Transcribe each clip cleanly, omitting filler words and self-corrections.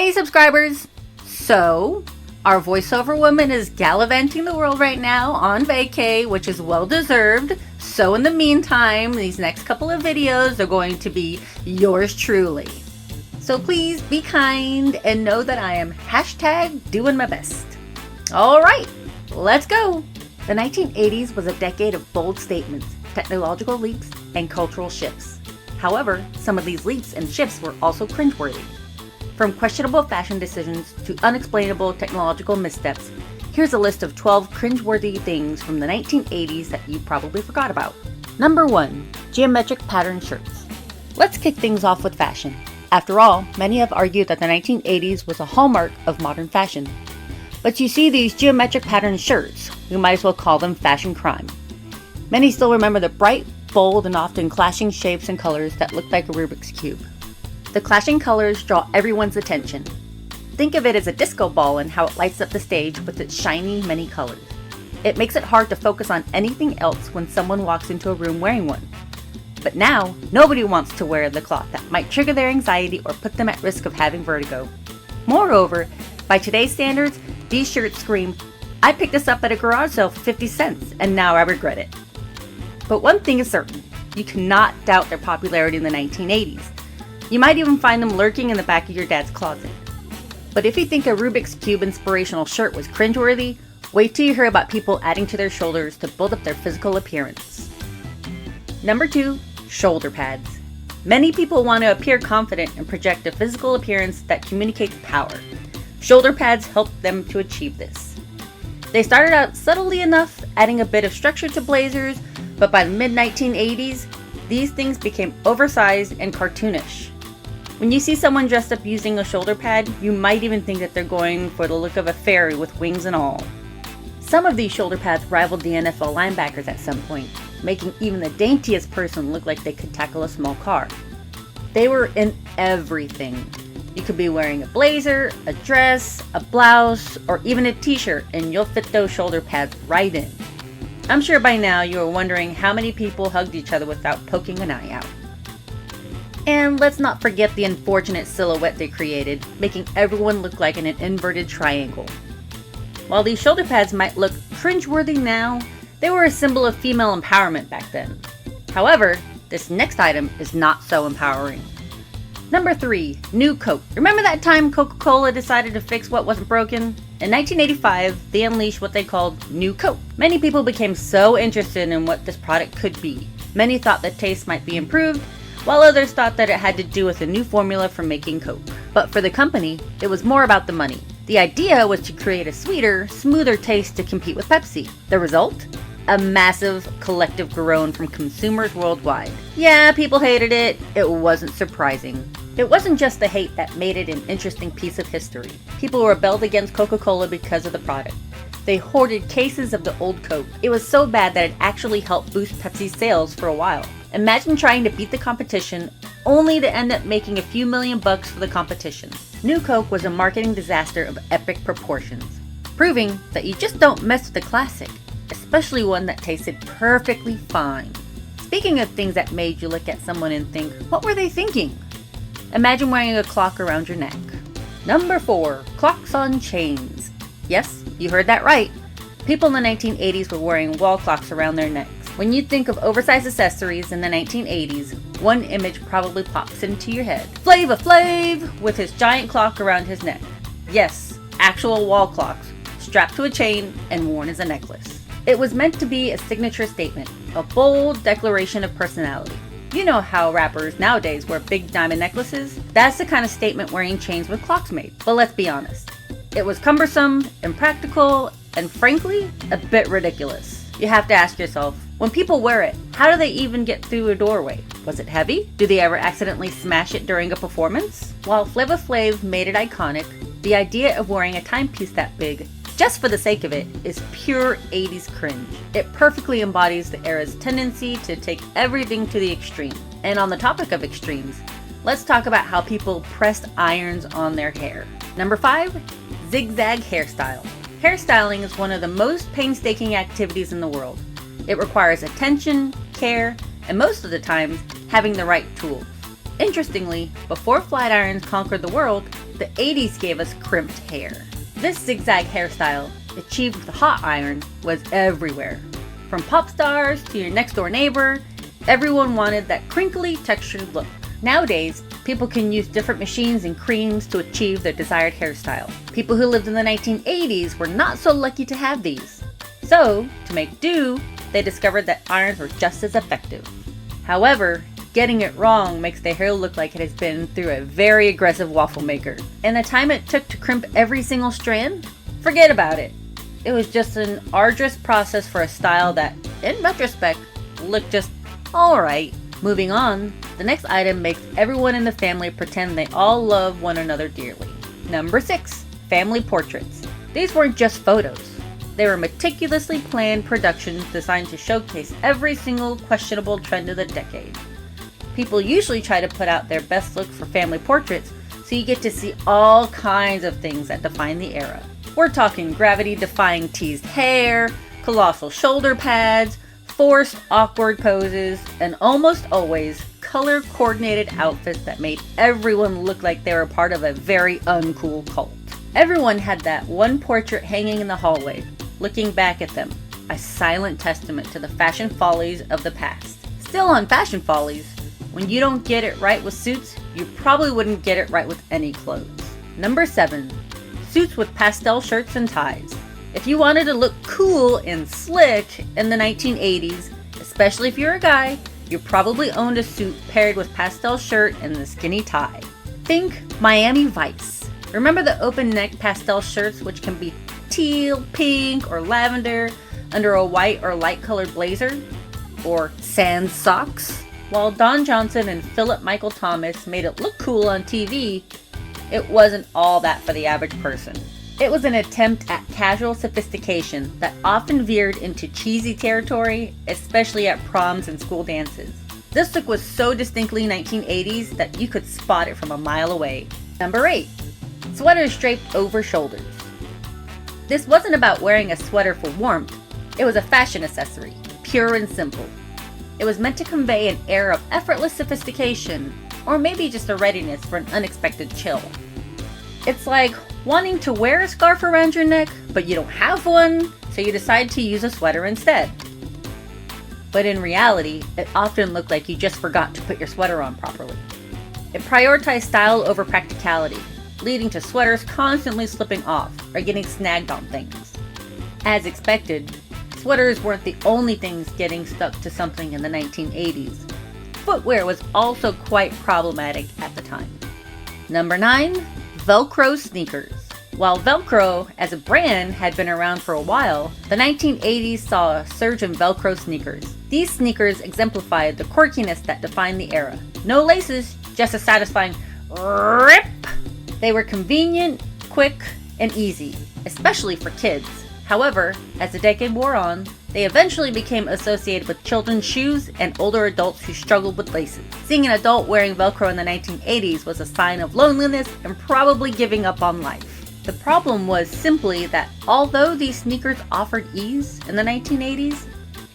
Hey subscribers! So, our voiceover woman is gallivanting the world right now on vacay, which is well deserved. So in the meantime, these next couple of videos are going to be yours truly. So please be kind and know that I am #doing my best. Alright, let's go! The 1980s was a decade of bold statements, technological leaps, and cultural shifts. However, some of these leaps and shifts were also cringeworthy. From questionable fashion decisions to unexplainable technological missteps, here's a list of 12 cringeworthy things from the 1980s that you probably forgot about. Number 1. Geometric pattern shirts. Let's kick things off with fashion. After all, many have argued that the 1980s was a hallmark of modern fashion. But you see these geometric pattern shirts, we might as well call them fashion crime. Many still remember the bright, bold, and often clashing shapes and colors that looked like a Rubik's Cube. The clashing colors draw everyone's attention. Think of it as a disco ball and how it lights up the stage with its shiny, many colors. It makes it hard to focus on anything else when someone walks into a room wearing one. But now, nobody wants to wear the cloth that might trigger their anxiety or put them at risk of having vertigo. Moreover, by today's standards, these shirts scream, "I picked this up at a garage sale for 50 cents and now I regret it." But one thing is certain, you cannot doubt their popularity in the 1980s. You might even find them lurking in the back of your dad's closet. But if you think a Rubik's Cube inspirational shirt was cringeworthy, wait till you hear about people adding to their shoulders to build up their physical appearance. Number 2. Shoulder pads. Many people want to appear confident and project a physical appearance that communicates power. Shoulder pads help them to achieve this. They started out subtly enough, adding a bit of structure to blazers, but by the mid-1980s, these things became oversized and cartoonish. When you see someone dressed up using a shoulder pad, you might even think that they're going for the look of a fairy with wings and all. Some of these shoulder pads rivaled the NFL linebackers at some point, making even the daintiest person look like they could tackle a small car. They were in everything. You could be wearing a blazer, a dress, a blouse, or even a t-shirt, and you'll fit those shoulder pads right in. I'm sure by now you are wondering how many people hugged each other without poking an eye out. And let's not forget the unfortunate silhouette they created, making everyone look like an inverted triangle. While these shoulder pads might look cringeworthy now, they were a symbol of female empowerment back then. However, this next item is not so empowering. Number 3. New Coke. Remember that time Coca-Cola decided to fix what wasn't broken? In 1985, they unleashed what they called New Coke. Many people became so interested in what this product could be. Many thought the taste might be improved, while others thought that it had to do with a new formula for making Coke. But for the company, it was more about the money. The idea was to create a sweeter, smoother taste to compete with Pepsi. The result? A massive collective groan from consumers worldwide. Yeah, people hated it. It wasn't surprising. It wasn't just the hate that made it an interesting piece of history. People rebelled against Coca-Cola because of the product. They hoarded cases of the old Coke. It was so bad that it actually helped boost Pepsi's sales for a while. Imagine trying to beat the competition only to end up making a few million bucks for the competition. New Coke was a marketing disaster of epic proportions, proving that you just don't mess with a classic, especially one that tasted perfectly fine. Speaking of things that made you look at someone and think, what were they thinking? Imagine wearing a clock around your neck. Number 4. Clocks on chains. Yes, you heard that right. People in the 1980s were wearing wall clocks around their necks. When you think of oversized accessories in the 1980s, one image probably pops into your head. Flava Flav with his giant clock around his neck. Yes, actual wall clocks, strapped to a chain and worn as a necklace. It was meant to be a signature statement, a bold declaration of personality. You know how rappers nowadays wear big diamond necklaces? That's the kind of statement wearing chains with clocks made. But let's be honest, it was cumbersome, impractical, and frankly, a bit ridiculous. You have to ask yourself, when people wear it, how do they even get through a doorway? Was it heavy? Do they ever accidentally smash it during a performance? While Flava Flav made it iconic, the idea of wearing a timepiece that big, just for the sake of it, is pure 80s cringe. It perfectly embodies the era's tendency to take everything to the extreme. And on the topic of extremes, let's talk about how people pressed irons on their hair. Number 5. Zigzag hairstyle. Hairstyling is one of the most painstaking activities in the world. It requires attention, care, and most of the time, having the right tools. Interestingly, before flat irons conquered the world, the 80s gave us crimped hair. This zigzag hairstyle, achieved with a hot iron, was everywhere. From pop stars to your next door neighbor, everyone wanted that crinkly, textured look. Nowadays, people can use different machines and creams to achieve their desired hairstyle. People who lived in the 1980s were not so lucky to have these. So, to make do, they discovered that irons were just as effective. However, getting it wrong makes the hair look like it has been through a very aggressive waffle maker. And the time it took to crimp every single strand? Forget about it. It was just an arduous process for a style that, in retrospect, looked just alright. Moving on, the next item makes everyone in the family pretend they all love one another dearly. Number 6. Family portraits. These weren't just photos. They were meticulously planned productions designed to showcase every single questionable trend of the decade. People usually try to put out their best look for family portraits, so you get to see all kinds of things that define the era. We're talking gravity-defying teased hair, colossal shoulder pads, forced awkward poses, and almost always color-coordinated outfits that made everyone look like they were part of a very uncool cult. Everyone had that one portrait hanging in the hallway, looking back at them, a silent testament to the fashion follies of the past. Still on fashion follies, when you don't get it right with suits, you probably wouldn't get it right with any clothes. Number 7. Suits with pastel shirts and ties. If you wanted to look cool and slick in the 1980s, especially if you're a guy, you probably owned a suit paired with pastel shirt and the skinny tie. Think Miami Vice. Remember the open neck pastel shirts, which can be teal, pink, or lavender under a white or light colored blazer? Or sans socks? While Don Johnson and Philip Michael Thomas made it look cool on TV, it wasn't all that for the average person. It was an attempt at casual sophistication that often veered into cheesy territory, especially at proms and school dances. This look was so distinctly 1980s that you could spot it from a mile away. Number 8. Sweaters draped over shoulders. This wasn't about wearing a sweater for warmth, it was a fashion accessory, pure and simple. It was meant to convey an air of effortless sophistication, or maybe just a readiness for an unexpected chill. It's like wanting to wear a scarf around your neck, but you don't have one, so you decide to use a sweater instead. But in reality, it often looked like you just forgot to put your sweater on properly. It prioritized style over practicality, leading to sweaters constantly slipping off or getting snagged on things. As expected, sweaters weren't the only things getting stuck to something in the 1980s. Footwear was also quite problematic at the time. Number 9. Velcro sneakers. While Velcro as a brand had been around for a while, the 1980s saw a surge in Velcro sneakers. These sneakers exemplified the quirkiness that defined the era. No laces, just a satisfying rip. They were convenient, quick, and easy, especially for kids. However, as the decade wore on, they eventually became associated with children's shoes and older adults who struggled with laces. Seeing an adult wearing Velcro in the 1980s was a sign of loneliness and probably giving up on life. The problem was simply that although these sneakers offered ease in the 1980s,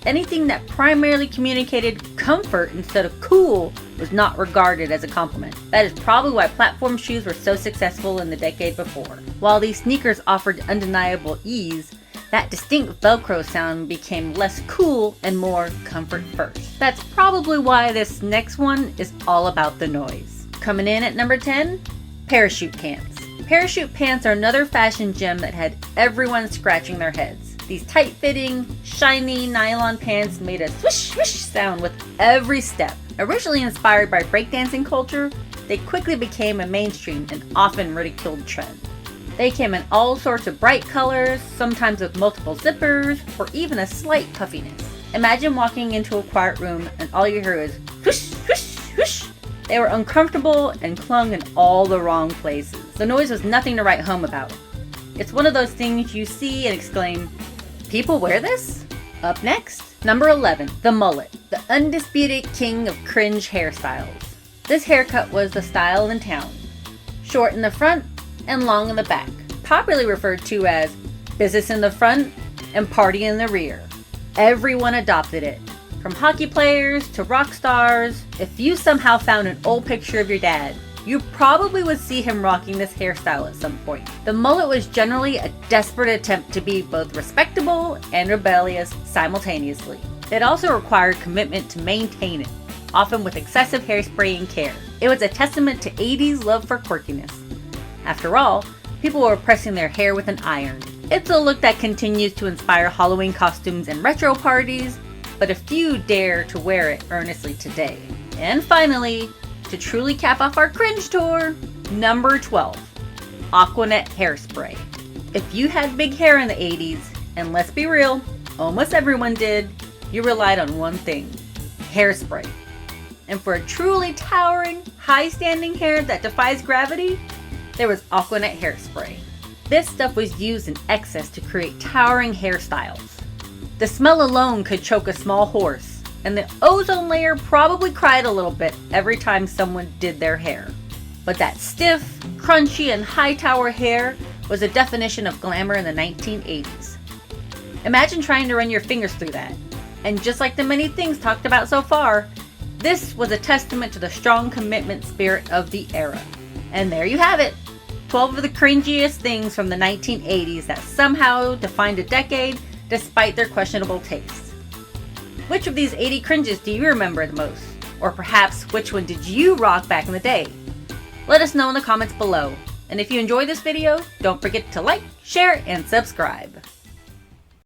anything that primarily communicated comfort instead of cool was not regarded as a compliment. That is probably why platform shoes were so successful in the decade before. While these sneakers offered undeniable ease, that distinct Velcro sound became less cool and more comfort first. That's probably why this next one is all about the noise. Coming in at number 10, parachute pants. Parachute pants are another fashion gem that had everyone scratching their heads. These tight-fitting, shiny nylon pants made a swish swish sound with every step. Originally inspired by breakdancing culture, they quickly became a mainstream and often ridiculed trend. They came in all sorts of bright colors, sometimes with multiple zippers, or even a slight puffiness. Imagine walking into a quiet room and all you hear is whoosh, whoosh, whoosh. They were uncomfortable and clung in all the wrong places. The noise was nothing to write home about. It's one of those things you see and exclaim, people wear this? Up next, number 11, the mullet, the undisputed king of cringe hairstyles. This haircut was the style in town. Short in the front and long in the back, popularly referred to as business in the front and party in the rear. Everyone adopted it. From hockey players to rock stars, if you somehow found an old picture of your dad, you probably would see him rocking this hairstyle at some point. The mullet was generally a desperate attempt to be both respectable and rebellious simultaneously. It also required commitment to maintain it, often with excessive hairspray and care. It was a testament to 80s love for quirkiness. After all, people were pressing their hair with an iron. It's a look that continues to inspire Halloween costumes and retro parties, but a few dare to wear it earnestly today. And finally, to truly cap off our cringe tour, number 12, Aquanet hairspray. If you had big hair in the 80s, and let's be real, almost everyone did, you relied on one thing, hairspray. And for a truly towering, high-standing hair that defies gravity, there was Aquanet hairspray. This stuff was used in excess to create towering hairstyles. The smell alone could choke a small horse, and the ozone layer probably cried a little bit every time someone did their hair. But that stiff, crunchy, and high tower hair was a definition of glamour in the 1980s. Imagine trying to run your fingers through that. And just like the many things talked about so far, this was a testament to the strong commitment spirit of the era. And there you have it, 12 of the cringiest things from the 1980s that somehow defined a decade despite their questionable tastes. Which of these 80 cringes do you remember the most? Or perhaps which one did you rock back in the day? Let us know in the comments below. And if you enjoyed this video, don't forget to like, share, and subscribe.